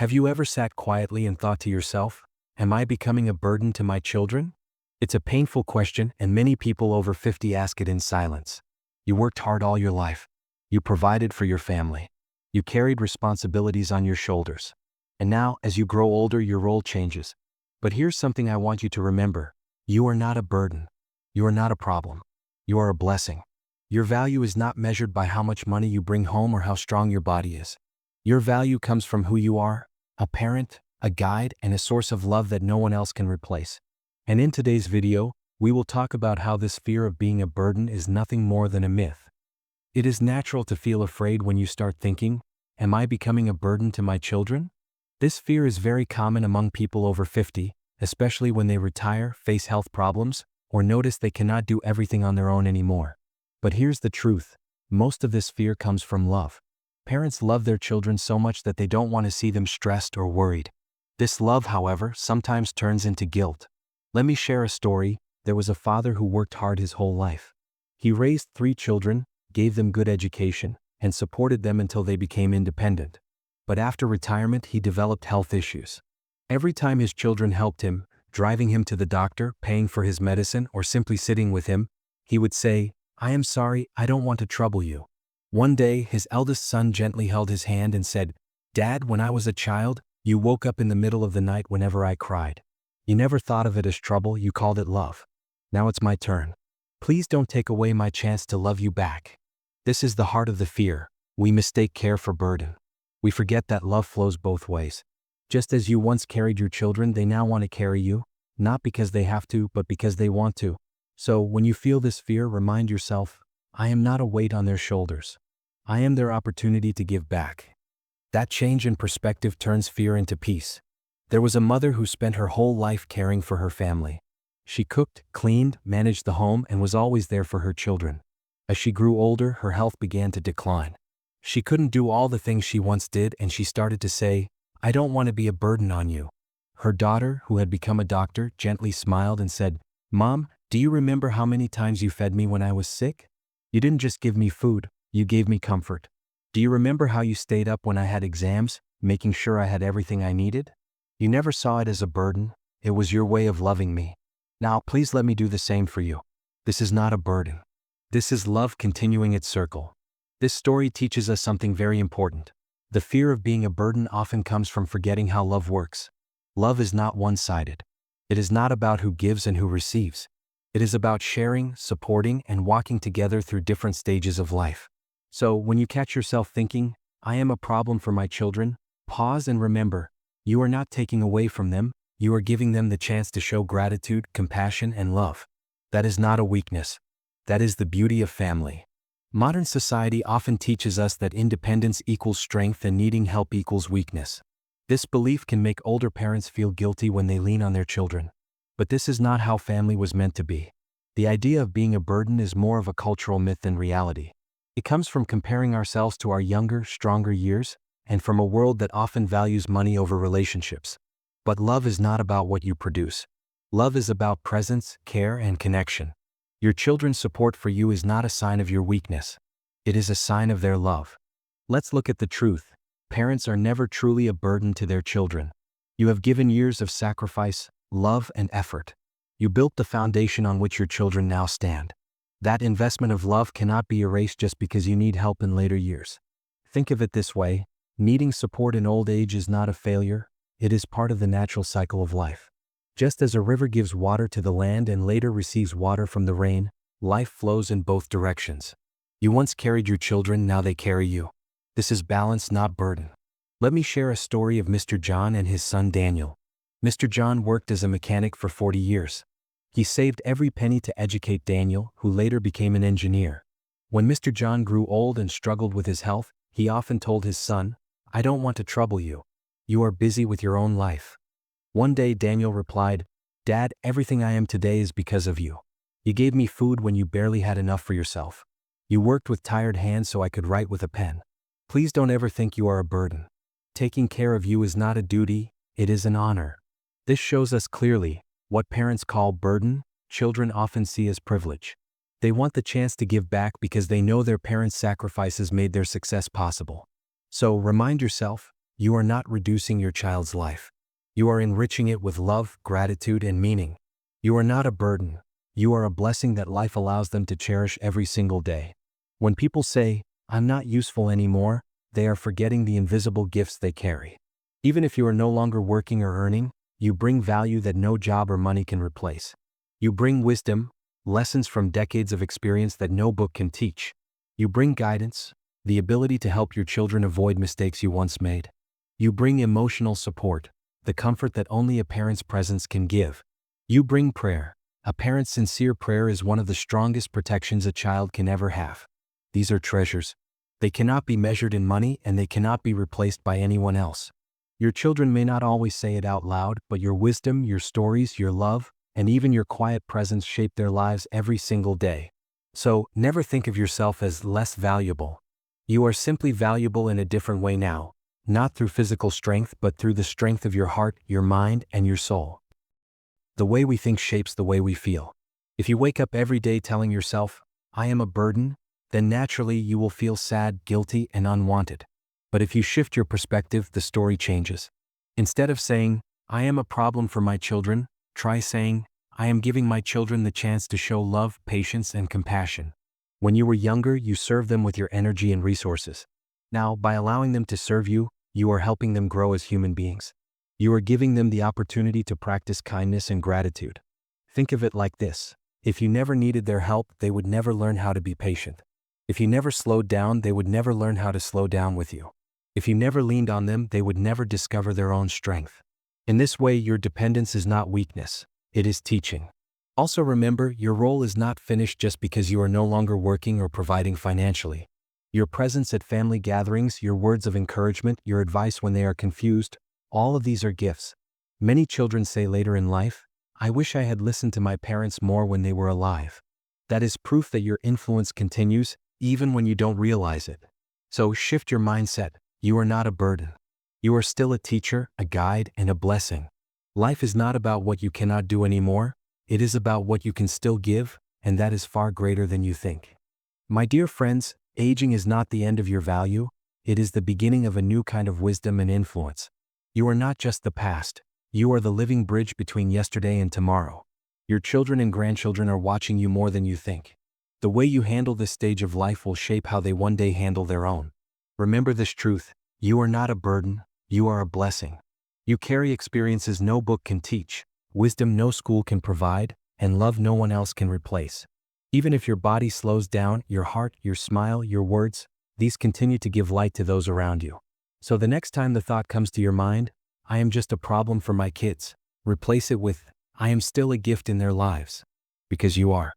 Have you ever sat quietly and thought to yourself, am I becoming a burden to my children? It's a painful question, and many people over 50 ask it in silence. You worked hard all your life. You provided for your family. You carried responsibilities on your shoulders. And now, as you grow older, your role changes. But here's something I want you to remember. You are not a burden. You are not a problem. You are a blessing. Your value is not measured by how much money you bring home or how strong your body is. Your value comes from who you are, a parent, a guide, and a source of love that no one else can replace. And in today's video, we will talk about how this fear of being a burden is nothing more than a myth. It is natural to feel afraid when you start thinking, am I becoming a burden to my children? This fear is very common among people over 50, especially when they retire, face health problems, or notice they cannot do everything on their own anymore. But here's the truth. Most of this fear comes from love. Parents love their children so much that they don't want to see them stressed or worried. This love, however, sometimes turns into guilt. Let me share a story. There was a father who worked hard his whole life. He raised 3 children, gave them good education, and supported them until they became independent. But after retirement, he developed health issues. Every time his children helped him, driving him to the doctor, paying for his medicine, or simply sitting with him, he would say, "I am sorry, I don't want to trouble you." One day, his eldest son gently held his hand and said, "Dad, when I was a child, you woke up in the middle of the night whenever I cried. You never thought of it as trouble, you called it love. Now it's my turn. Please don't take away my chance to love you back." This is the heart of the fear. We mistake care for burden. We forget that love flows both ways. Just as you once carried your children, they now want to carry you, not because they have to, but because they want to. So, when you feel this fear, remind yourself, I am not a weight on their shoulders. I am their opportunity to give back. That change in perspective turns fear into peace. There was a mother who spent her whole life caring for her family. She cooked, cleaned, managed the home, and was always there for her children. As she grew older, her health began to decline. She couldn't do all the things she once did, and she started to say, I don't want to be a burden on you. Her daughter, who had become a doctor, gently smiled and said, Mom, do you remember how many times you fed me when I was sick? You didn't just give me food, you gave me comfort. Do you remember how you stayed up when I had exams, making sure I had everything I needed? You never saw it as a burden, it was your way of loving me. Now please let me do the same for you. This is not a burden. This is love continuing its circle. This story teaches us something very important. The fear of being a burden often comes from forgetting how love works. Love is not one-sided. It is not about who gives and who receives. It is about sharing, supporting, and walking together through different stages of life. So, when you catch yourself thinking, I am a problem for my children, pause and remember, you are not taking away from them, you are giving them the chance to show gratitude, compassion, and love. That is not a weakness. That is the beauty of family. Modern society often teaches us that independence equals strength and needing help equals weakness. This belief can make older parents feel guilty when they lean on their children. But this is not how family was meant to be. The idea of being a burden is more of a cultural myth than reality. It comes from comparing ourselves to our younger, stronger years, and from a world that often values money over relationships. But love is not about what you produce. Love is about presence, care, and connection. Your children's support for you is not a sign of your weakness. It is a sign of their love. Let's look at the truth. Parents are never truly a burden to their children. You have given years of sacrifice, love, and effort. You built the foundation on which your children now stand. That investment of love cannot be erased just because you need help in later years. Think of it this way, needing support in old age is not a failure, it is part of the natural cycle of life. Just as a river gives water to the land and later receives water from the rain, life flows in both directions. You once carried your children, now they carry you. This is balance, not burden. Let me share a story of Mr. John and his son Daniel. Mr. John worked as a mechanic for 40 years. He saved every penny to educate Daniel, who later became an engineer. When Mr. John grew old and struggled with his health, he often told his son, I don't want to trouble you. You are busy with your own life. One day Daniel replied, Dad, everything I am today is because of you. You gave me food when you barely had enough for yourself. You worked with tired hands so I could write with a pen. Please don't ever think you are a burden. Taking care of you is not a duty, it is an honor. This shows us clearly, what parents call burden, children often see as privilege. They want the chance to give back because they know their parents' sacrifices made their success possible. So remind yourself, you are not reducing your child's life. You are enriching it with love, gratitude, and meaning. You are not a burden. You are a blessing that life allows them to cherish every single day. When people say, "I'm not useful anymore," they are forgetting the invisible gifts they carry. Even if you are no longer working or earning, you bring value that no job or money can replace. You bring wisdom, lessons from decades of experience that no book can teach. You bring guidance, the ability to help your children avoid mistakes you once made. You bring emotional support, the comfort that only a parent's presence can give. You bring prayer. A parent's sincere prayer is one of the strongest protections a child can ever have. These are treasures. They cannot be measured in money and they cannot be replaced by anyone else. Your children may not always say it out loud, but your wisdom, your stories, your love, and even your quiet presence shape their lives every single day. So, never think of yourself as less valuable. You are simply valuable in a different way now, not through physical strength but through the strength of your heart, your mind, and your soul. The way we think shapes the way we feel. If you wake up every day telling yourself, "I am a burden," then naturally you will feel sad, guilty, and unwanted. But if you shift your perspective, the story changes. Instead of saying, "I am a problem for my children," try saying, "I am giving my children the chance to show love, patience, and compassion." When you were younger, you served them with your energy and resources. Now, by allowing them to serve you, you are helping them grow as human beings. You are giving them the opportunity to practice kindness and gratitude. Think of it like this. If you never needed their help, they would never learn how to be patient. If you never slowed down, they would never learn how to slow down with you. If you never leaned on them, they would never discover their own strength. In this way, your dependence is not weakness, it is teaching. Also remember, your role is not finished just because you are no longer working or providing financially. Your presence at family gatherings, your words of encouragement, your advice when they are confused, all of these are gifts. Many children say later in life, "I wish I had listened to my parents more when they were alive." That is proof that your influence continues, even when you don't realize it. So shift your mindset. You are not a burden. You are still a teacher, a guide, and a blessing. Life is not about what you cannot do anymore. It is about what you can still give, and that is far greater than you think. My dear friends, aging is not the end of your value. It is the beginning of a new kind of wisdom and influence. You are not just the past. You are the living bridge between yesterday and tomorrow. Your children and grandchildren are watching you more than you think. The way you handle this stage of life will shape how they one day handle their own. Remember this truth: you are not a burden, you are a blessing. You carry experiences no book can teach, wisdom no school can provide, and love no one else can replace. Even if your body slows down, your heart, your smile, your words, these continue to give light to those around you. So the next time the thought comes to your mind, "I am just a problem for my kids," replace it with, "I am still a gift in their lives." Because you are.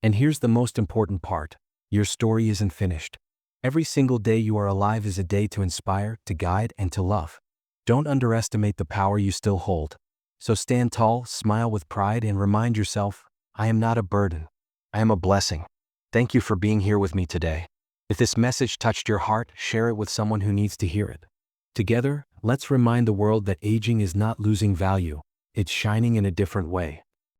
And here's the most important part: your story isn't finished. Every single day you are alive is a day to inspire, to guide, and to love. Don't underestimate the power you still hold. So stand tall, smile with pride, and remind yourself, "I am not a burden. I am a blessing." Thank you for being here with me today. If this message touched your heart, share it with someone who needs to hear it. Together, let's remind the world that aging is not losing value, it's shining in a different way.